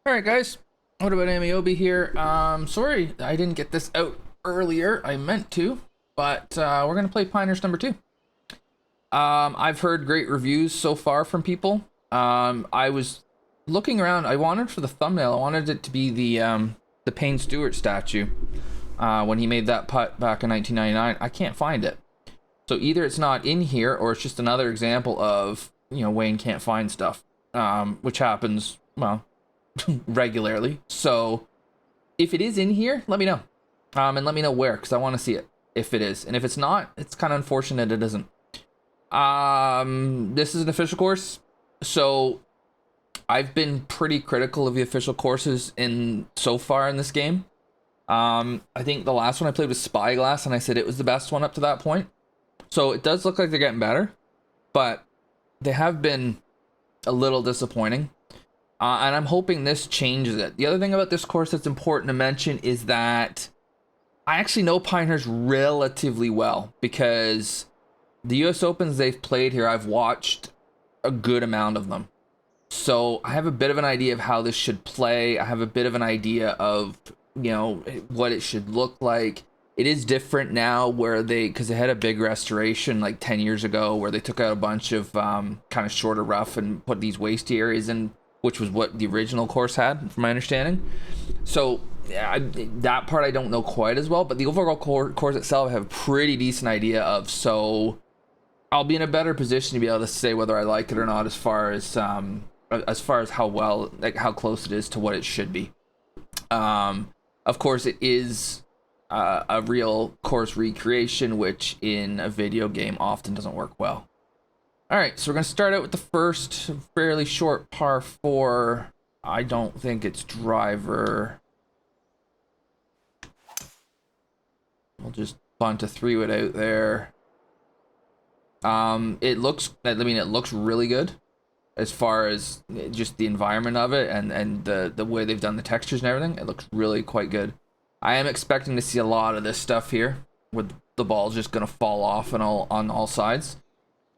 All right, guys. What about Ameobi here? Sorry I didn't get this out earlier. I meant to, but we're gonna play Pinehurst number 2. I've heard great reviews so far from people. I was looking around. I wanted for the thumbnail. I wanted it to be the Payne Stewart statue when he made that putt back in 1999. I can't find it. So either it's not in here or it's just another example of Wayne can't find stuff, which happens regularly. So if it is in here, let me know, and let me know where, because I want to see it if it is. And if it's not, it's kind of unfortunate it isn't. This is an official course, so I've been pretty critical of the official courses in so far in this game. I think the last one I played was Spyglass, and I said it was the best one up to that point. So it does look like they're getting better, but they have been a little disappointing. And I'm hoping this changes it. The other thing about this course that's important to mention is that I actually know Pinehurst relatively well, because the US Opens they've played here, I've watched a good amount of them. So I have a bit of an idea of how this should play. I have a bit of an idea of, what it should look like. It is different now because they had a big restoration like 10 years ago where they took out a bunch of kind of shorter rough and put these wasty areas in, which was what the original course had, from my understanding. So that part I don't know quite as well, but the overall course itself I have a pretty decent idea of. So I'll be in a better position to be able to say whether I like it or not, as far as how close it is to what it should be. Of course, it is a real course recreation, which in a video game often doesn't work well. All right, so we're going to start out with the first fairly short par 4. I don't think it's driver. We'll just bunt a 3-wood out there. It looks really good as far as just the environment of it and the way they've done the textures and everything. It looks really quite good. I am expecting to see a lot of this stuff here, with the ball just going to fall off on all sides.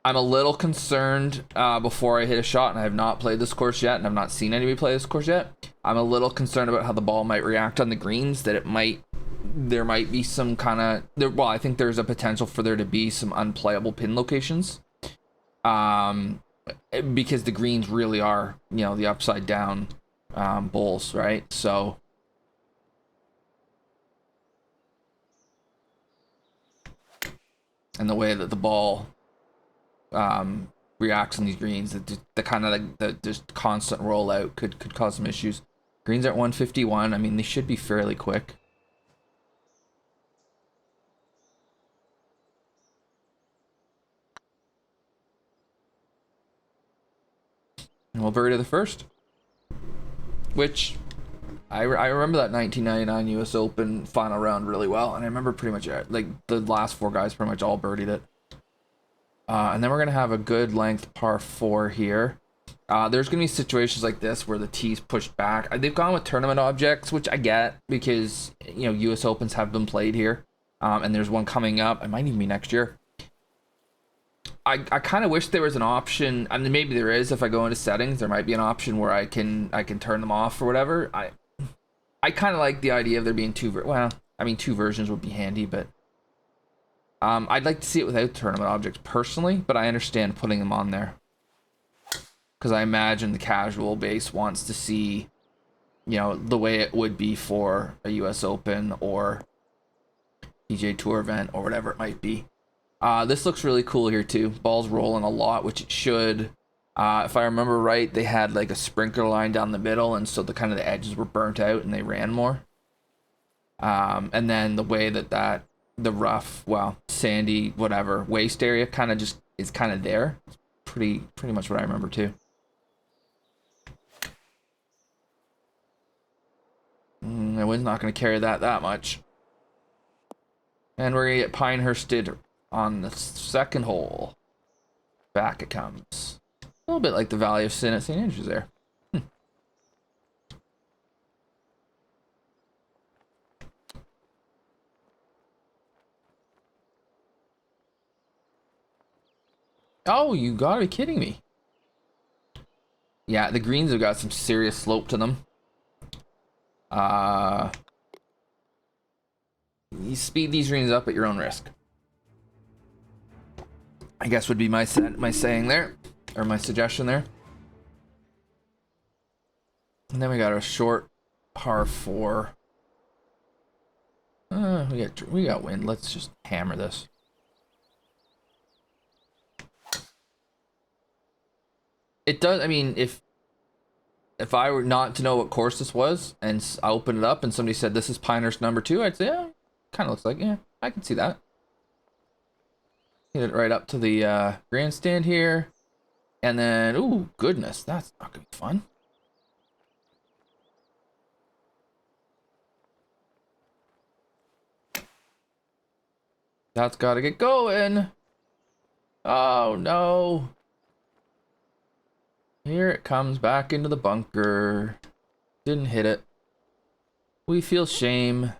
I'm a little concerned before I hit a shot, and I have not played this course yet, and I've not seen anybody play this course yet. I'm a little concerned about how the ball might react on the greens, that there might be some kind of, I think there's a potential for there to be some unplayable pin locations. Because the greens really are, the upside down bowls, right? So and the way that the ball reacts on these greens, the kind of like the just constant rollout could cause some issues. Greens are at 151. I mean, they should be fairly quick. And we'll birdie the first, which I remember that 1999 US Open final round really well, and I remember pretty much like the last 4 guys pretty much all birdied it. And then we're gonna have a good length par 4 here. There's gonna be situations like this where the tee's pushed back. They've gone with tournament objects, which I get, because US Opens have been played here, and there's one coming up. It might even be next year. I kind of wish there was an option. I mean, maybe there is. If I go into settings, there might be an option where I can turn them off or whatever. I kind of like the idea of there being two versions would be handy, but I'd like to see it without tournament objects personally, but I understand putting them on there, because I imagine the casual base wants to see, the way it would be for a US Open or PGA Tour event or whatever it might be. This looks really cool here too. Ball's rolling a lot, which it should. If I remember right, they had like a sprinkler line down the middle, and so the edges were burnt out and they ran more. And then the way that the rough, sandy, whatever, waste area kind of just is kind of there. It's pretty much what I remember too. The wind's not going to carry that much. And we're going to get Pinehursted on the second hole. Back it comes. A little bit like the Valley of Sin at St. Andrews there. Oh, you gotta be kidding me. Yeah, the greens have got some serious slope to them. You speed these greens up at your own risk, I guess would be my saying there, or my suggestion there. And then we got a short par 4. We got wind. Let's just hammer this. It does. I mean, if I were not to know what course this was, and I opened it up and somebody said this is Pinehurst #2, I'd say, yeah, kind of looks like, yeah, I can see that. Get it right up to the grandstand here, and then, ooh, goodness, that's not gonna be fun. That's got to get going. Oh no. Here it comes back into the bunker. Didn't hit it. We feel shame.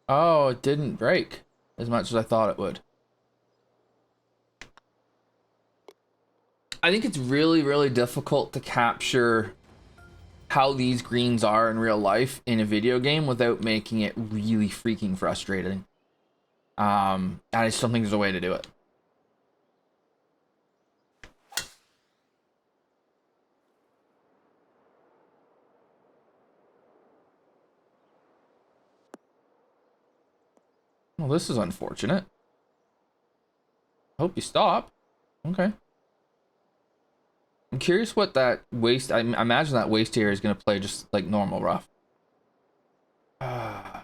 Oh, it didn't break as much as I thought it would. I think it's really, really difficult to capture how these greens are in real life in a video game without making it really freaking frustrating. I just don't think there's a way to do it. Well, this is unfortunate. Hope you stop. Okay. I'm curious what that waste... I imagine that waste area is going to play just like normal rough. I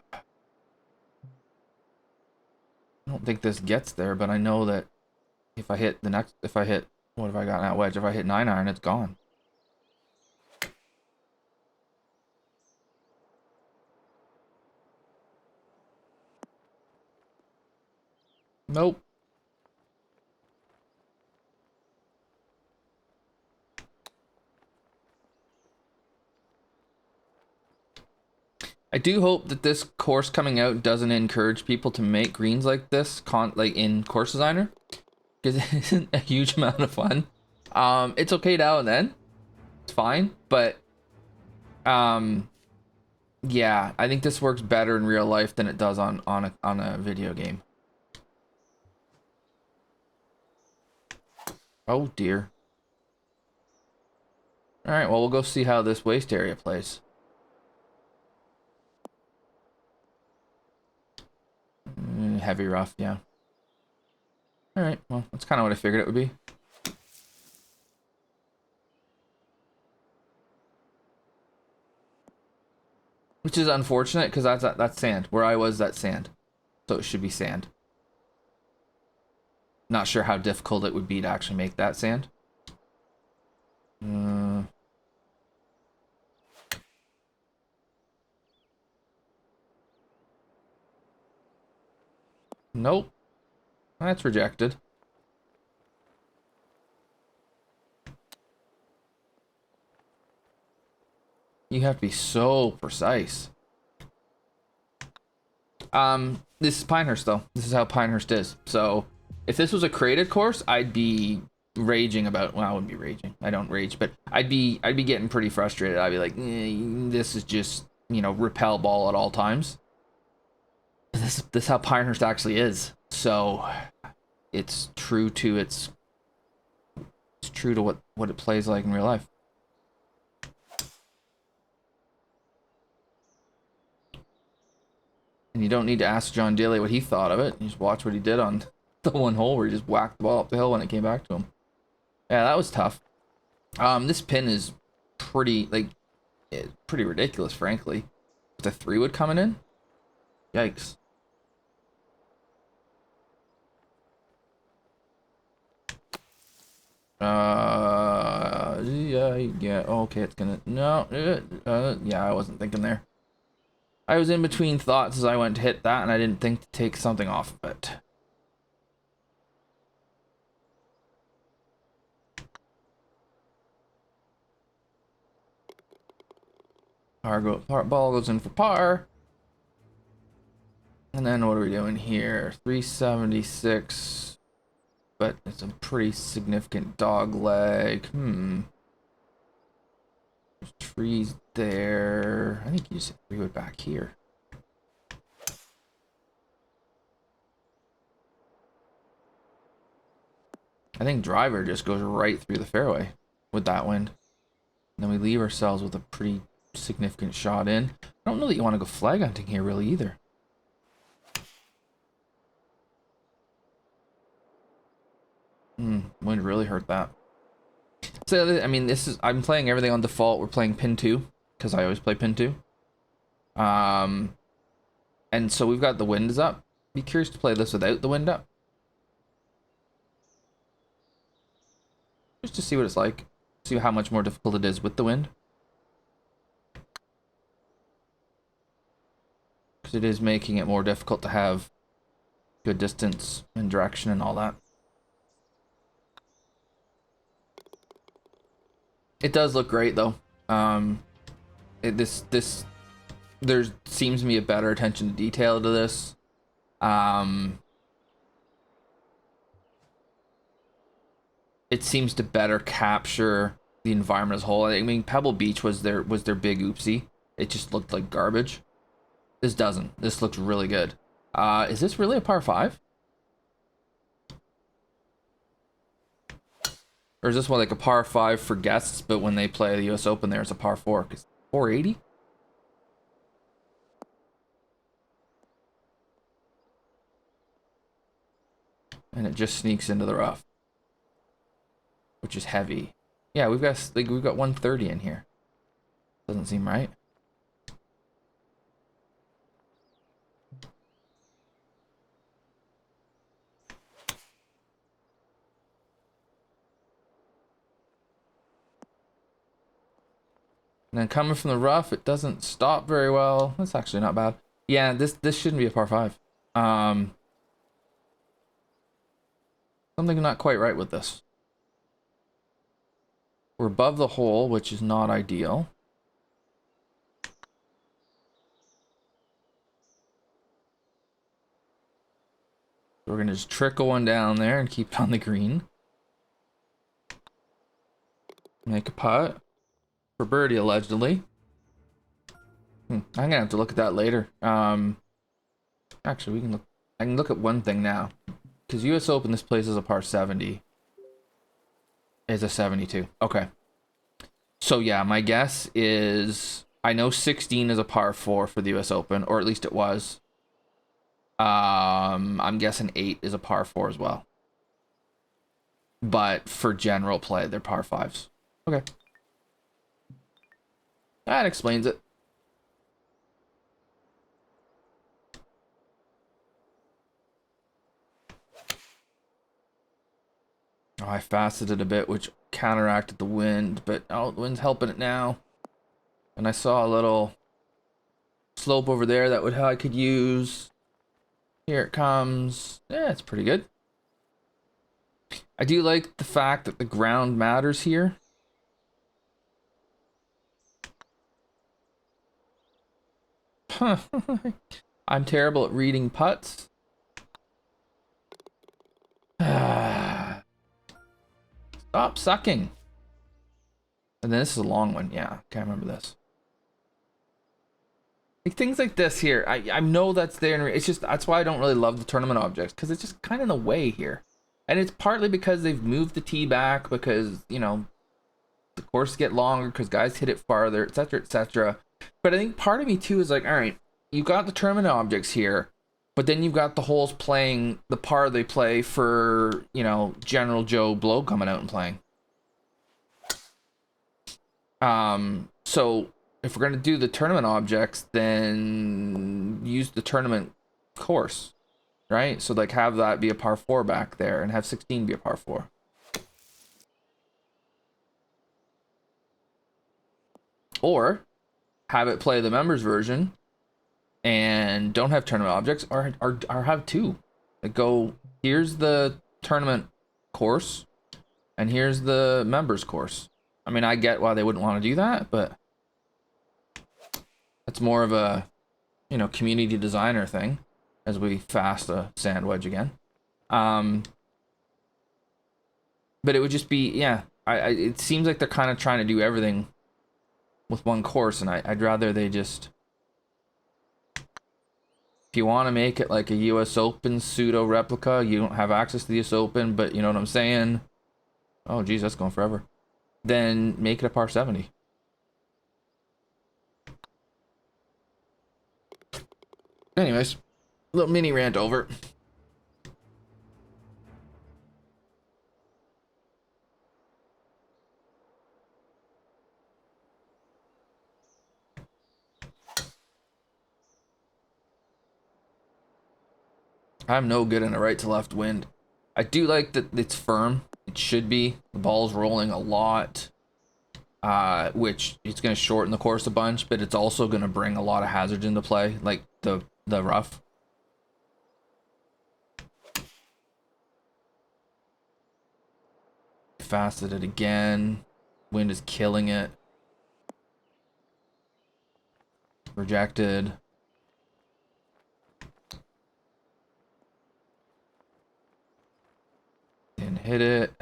don't think this gets there, but I know that if I hit the next... If I hit... What have I got in that wedge? If I hit 9-iron, it's gone. Nope. I do hope that this course coming out doesn't encourage people to make greens like this, like in Course Designer, because it isn't a huge amount of fun. It's okay now and then, it's fine, but yeah, I think this works better in real life than it does on a video game. Oh dear. All right, well, we'll go see how this waste area plays. Heavy rough, yeah. All right, well, that's kind of what I figured it would be. Which is unfortunate because that's sand. Where I was, that's sand, so it should be sand. Not sure how difficult it would be to actually make that sand. Nope. That's rejected. You have to be so precise. This is Pinehurst though. This is how Pinehurst is. So if this was a created course, I'd be raging about, well, I wouldn't be raging. I don't rage, but I'd be getting pretty frustrated. I'd be like, this is just, you know, repel ball at all times. This is how Pinehurst actually is. So it's true to what it plays like in real life. And you don't need to ask John Daly what he thought of it. You just watch what he did on the one hole where he just whacked the ball up the hill when it came back to him. Yeah, that was tough. This pin is pretty, like, pretty ridiculous, frankly. The 3-wood coming in? Yikes. Yeah, okay, it's gonna, no, yeah, I wasn't thinking there. I was in between thoughts as I went to hit that, and I didn't think to take something off of it. Ball goes in for par. And then what are we doing here? 376. But it's a pretty significant dog leg. There's trees there. I think you just 3-wood back here. I think driver just goes right through the fairway with that wind. And then we leave ourselves with a pretty significant shot in. I don't know that you want to go flag hunting here really either. Wind really hurt that. So, I mean, I'm playing everything on default. We're playing pin 2, because I always play pin 2. And so we've got the wind is up. Be curious to play this without the wind up. Just to see what it's like. See how much more difficult it is with the wind. Because it is making it more difficult to have good distance and direction and all that. It does look great though. There seems to be a better attention to detail to this. It seems to better capture the environment as a whole. I mean, Pebble Beach was their big oopsie. It just looked like garbage. This doesn't. This looks really good. Is this really a par 5? Or is this one like a par 5 for guests, but when they play the US Open, there's a par 4? Because 480? And it just sneaks into the rough, which is heavy. Yeah, we've got 130 in here. Doesn't seem right. And then coming from the rough, it doesn't stop very well. That's actually not bad. Yeah, this shouldn't be a par 5. Something not quite right with this. We're above the hole, which is not ideal. We're gonna just trickle one down there and keep it on the green. Make a putt. For birdie, allegedly. I'm gonna have to look at that later. Actually, we can look. I can look at one thing now, because U.S. Open, this place is a par 70. Is a 72. Okay. So yeah, my guess is I know 16 is a par 4 for the U.S. Open, or at least it was. I'm guessing 8 is a par 4 as well. But for general play, they're par 5s. Okay. That explains it. Oh, I faceted a bit, which counteracted the wind, but oh, the wind's helping it now. And I saw a little slope over there that I could use. Here it comes. Yeah, it's pretty good. I do like the fact that the ground matters here. I'm terrible at reading putts. Stop sucking. And then this is a long one. Yeah, can't remember this. Like things like this here, I know that's there, and it's just that's why I don't really love the tournament objects, because it's just kind of in the way here. And it's partly because they've moved the tee back, because you know the courses get longer because guys hit it farther, etc., etc. But I think part of me too is like, all right, you've got the tournament objects here, but then you've got the holes playing the par they play for, you know, General Joe Blow coming out and playing. So if we're gonna do the tournament objects, then use the tournament course, right? So like have that be a par 4 back there, and have 16 be a par 4. Or have it play the members version and don't have tournament objects, or have 2. Like go, here's the tournament course and here's the members course. I mean, I get why they wouldn't want to do that, but It's more of a, you know, community designer thing as we fast a sand wedge again. But it would just be, yeah, it seems like they're kind of trying to do everything with one course, and I'd rather they just, if you want to make it like a US Open pseudo replica, you don't have access to the US Open, but you know what I'm saying? Oh geez, that's going forever. Then make it a par 70. Anyways, little mini rant over. I'm no good in a right to left wind. I do like that it's firm. It should be. The ball's rolling a lot, which it's going to shorten the course a bunch, but it's also going to bring a lot of hazards into play, like the rough. Fasted it again. Wind is killing it. Rejected. Didn't hit it.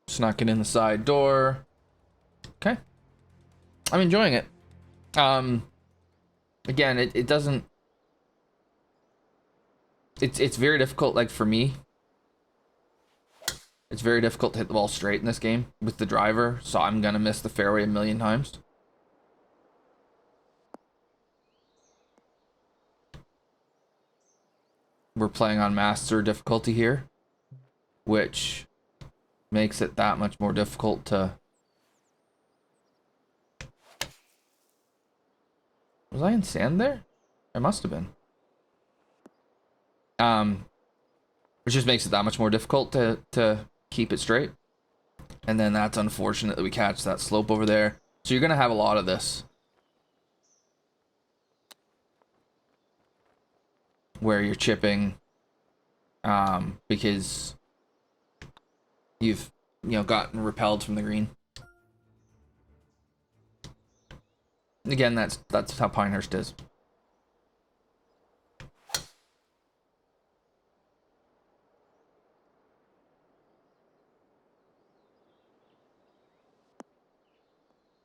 Snuck it in the side door. Okay. I'm enjoying it. Again, it doesn't, it's very difficult, like for me. It's very difficult to hit the ball straight in this game with the driver, so I'm gonna miss the fairway a million times. We're playing on master difficulty here, which makes it that much more difficult to... Was I in sand there? I must have been. Which just makes it that much more difficult to keep it straight. And then that's unfortunate that we catch that slope over there. So you're gonna have a lot of this, where you're chipping, because you've, you know, gotten repelled from the green. Again, that's how Pinehurst is.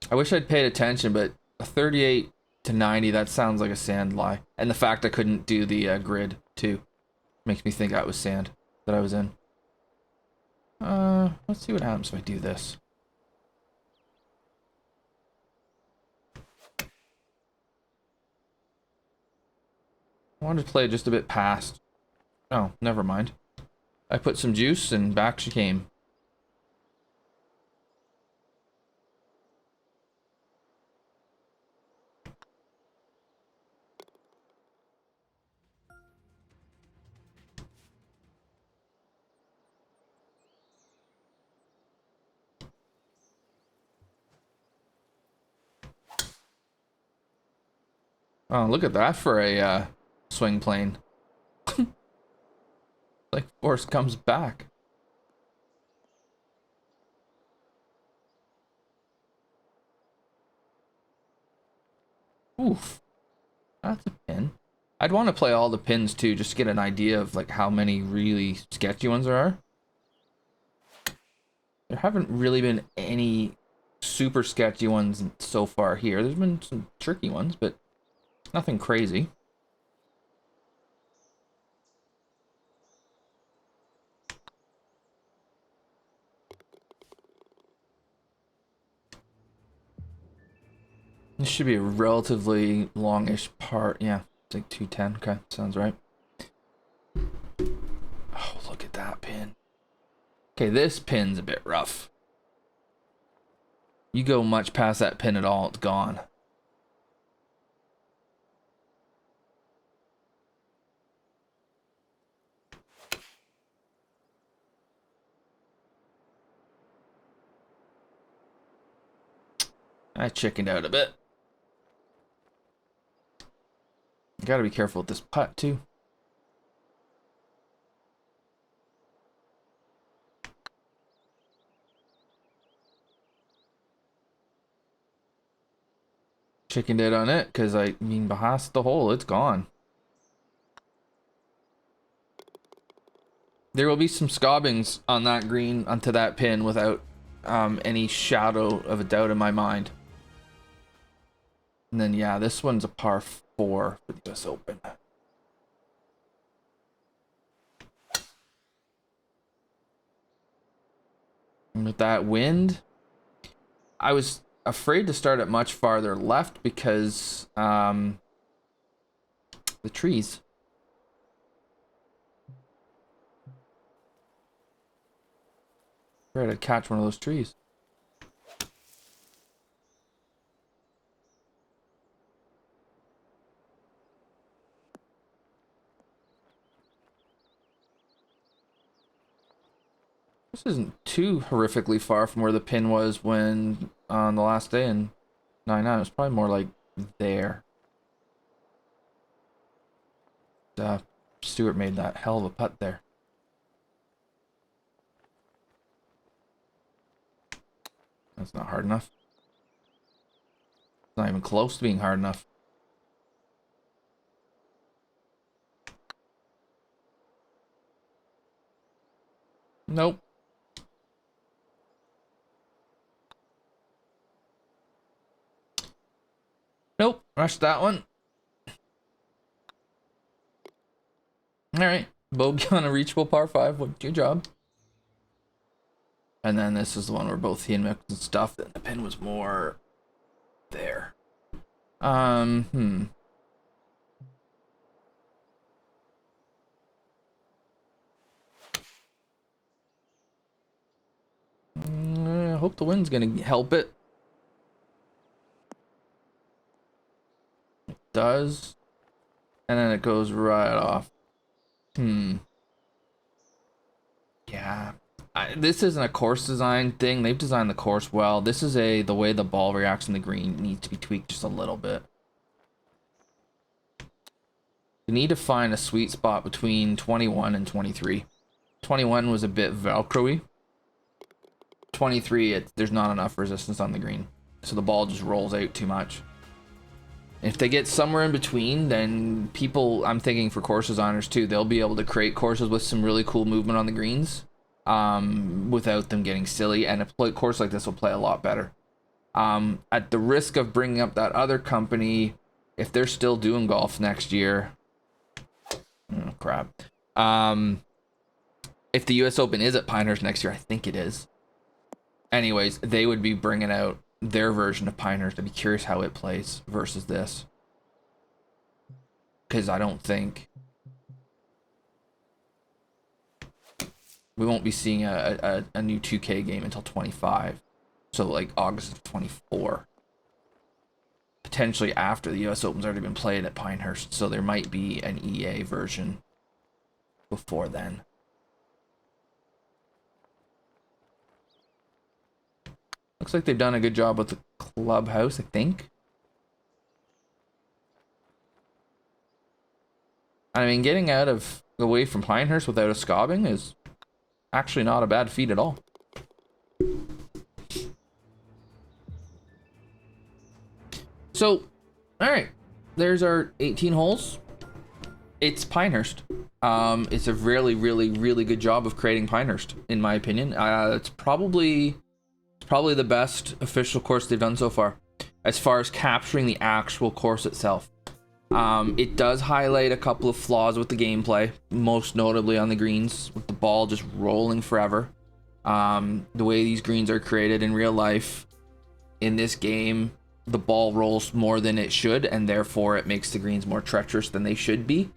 I wish I'd paid attention, but a 38 to 90, that sounds like a sand lie. And the fact I couldn't do the grid too makes me think that was sand that I was in. Let's see what happens if I do this. I wanted to play just a bit past. Oh, never mind. I put some juice and back she came. Oh, look at that for a swing plane. Like force comes back. Oof. That's a pin. I'd want to play all the pins too, just to get an idea of like how many really sketchy ones there are. There haven't really been any super sketchy ones so far here. There's been some tricky ones, but nothing crazy. This should be a relatively longish part. Yeah, it's like 210. Okay, sounds right. Oh, look at that pin. Okay, this pin's a bit rough. You go much past that pin at all, it's gone. I chickened out a bit. Gotta be careful with this putt too. chickened it on it because I mean, past the hole, it's gone. There will be some scobbings on that green onto that pin without any shadow of a doubt in my mind. And then yeah, this one's a par 4 for the US Open. And with that wind, I was afraid to start it much farther left because the trees. Afraid I'd catch one of those trees. This isn't too horrifically far from where the pin was when on the last day in 9-9. It was probably more like there. Stewart made that hell of a putt there. That's not hard enough. It's not even close to being hard enough. Nope. Nope. Rushed that one. Alright. Bogey on a reachable par 5. What's your job? And then this is the one where both he and Mick and stuff, and the pin was more there. I hope the wind's gonna help it. It does. And then it goes right off. Yeah. This isn't a course design thing. They've designed the course well. This is the way the ball reacts in the green needs to be tweaked just a little bit. You need to find a sweet spot between 21 and 23. 21 was a bit Velcro-y. 23, there's not enough resistance on the green. So the ball just rolls out too much. If they get somewhere in between, then people, I'm thinking for course designers too, they'll be able to create courses with some really cool movement on the greens. Without them getting silly, and a course like this will play a lot better. At the risk of bringing up that other company, if they're still doing golf next year, oh crap. If the US Open is at Pinehurst next year, I think it is. Anyways, they would be bringing out their version of Pinehurst. I'd be curious how it plays versus this, because I don't think we won't be seeing a new 2K game until 25. So like August of 24. Potentially after the US Open's already been played at Pinehurst. So there might be an EA version before then. Looks like they've done a good job with the clubhouse, I think. I mean, getting away from Pinehurst without a scobbing is actually not a bad feat at all. So, alright. There's our 18 holes. It's Pinehurst. It's a really, really, really good job of creating Pinehurst, in my opinion. It's probably the best official course they've done so far as as capturing the actual course itself. It does highlight a couple of flaws with the gameplay, most notably on the greens, with the ball just rolling forever. The way these greens are created in real life, in this game, the ball rolls more than it should, and therefore it makes the greens more treacherous than they should be.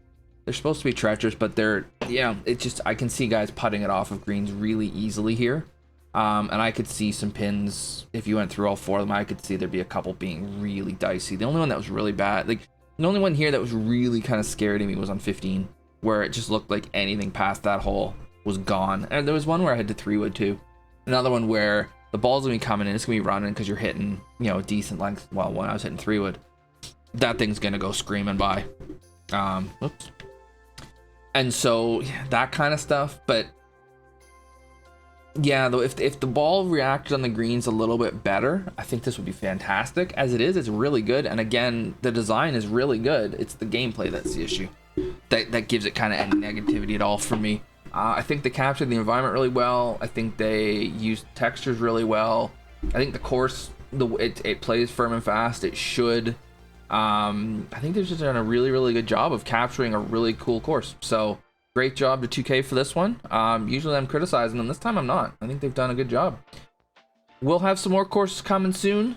They're supposed to be treacherous, but I can see guys putting it off of greens really easily here. And I could see some pins, if you went through all 4 of them, I could see there'd be a couple being really dicey. The only one that was really bad, the only one here that was really kind of scary to me was on 15, where it just looked like anything past that hole was gone. And there was one where I had to 3-wood too. Another one where the ball's gonna be coming in, it's gonna be running because you're hitting, a decent length. Well, when I was hitting 3-wood, that thing's gonna go screaming by. Oops. And so that kind of stuff, but Yeah, though, if the ball reacted on the greens a little bit better, I think this would be fantastic. As it is, it's really good. And again, the design is really good. It's the gameplay that's the issue. That gives it kind of any negativity at all for me. I think they captured the environment really well. I think they used textures really well. I think the course, it plays firm and fast. It should. I think they've just done a really, really good job of capturing a really cool course. So great job to 2K for this one. Usually I'm criticizing them. This time I'm not. I think they've done a good job. We'll have some more courses coming soon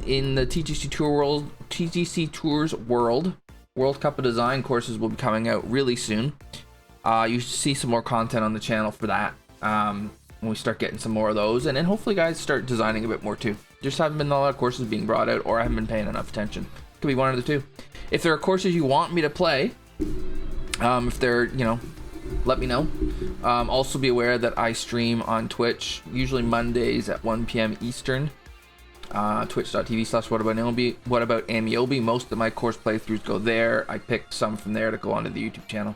in the TGC Tours world. World Cup of Design courses will be coming out really soon. You see some more content on the channel for that when we start getting some more of those. And then hopefully guys start designing a bit more too. Just haven't been a lot of courses being brought out, or I haven't been paying enough attention. Could be one of the two. If there are courses you want me to play, if they're, you know, let me know. Also be aware that I stream on Twitch, usually Mondays at 1 p.m. Eastern. Twitch.tv/WhatAboutAmeobi. Most of my course playthroughs go there. I picked some from there to go onto the YouTube channel.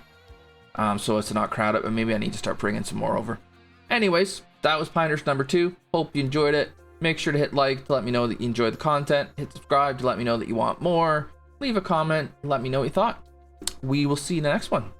So it's not crowded, but maybe I need to start bringing some more over. Anyways, that was Pinehurst number 2. Hope you enjoyed it. Make sure to hit like to let me know that you enjoyed the content. Hit subscribe to let me know that you want more. Leave a comment. Let me know what you thought. We will see you in the next one.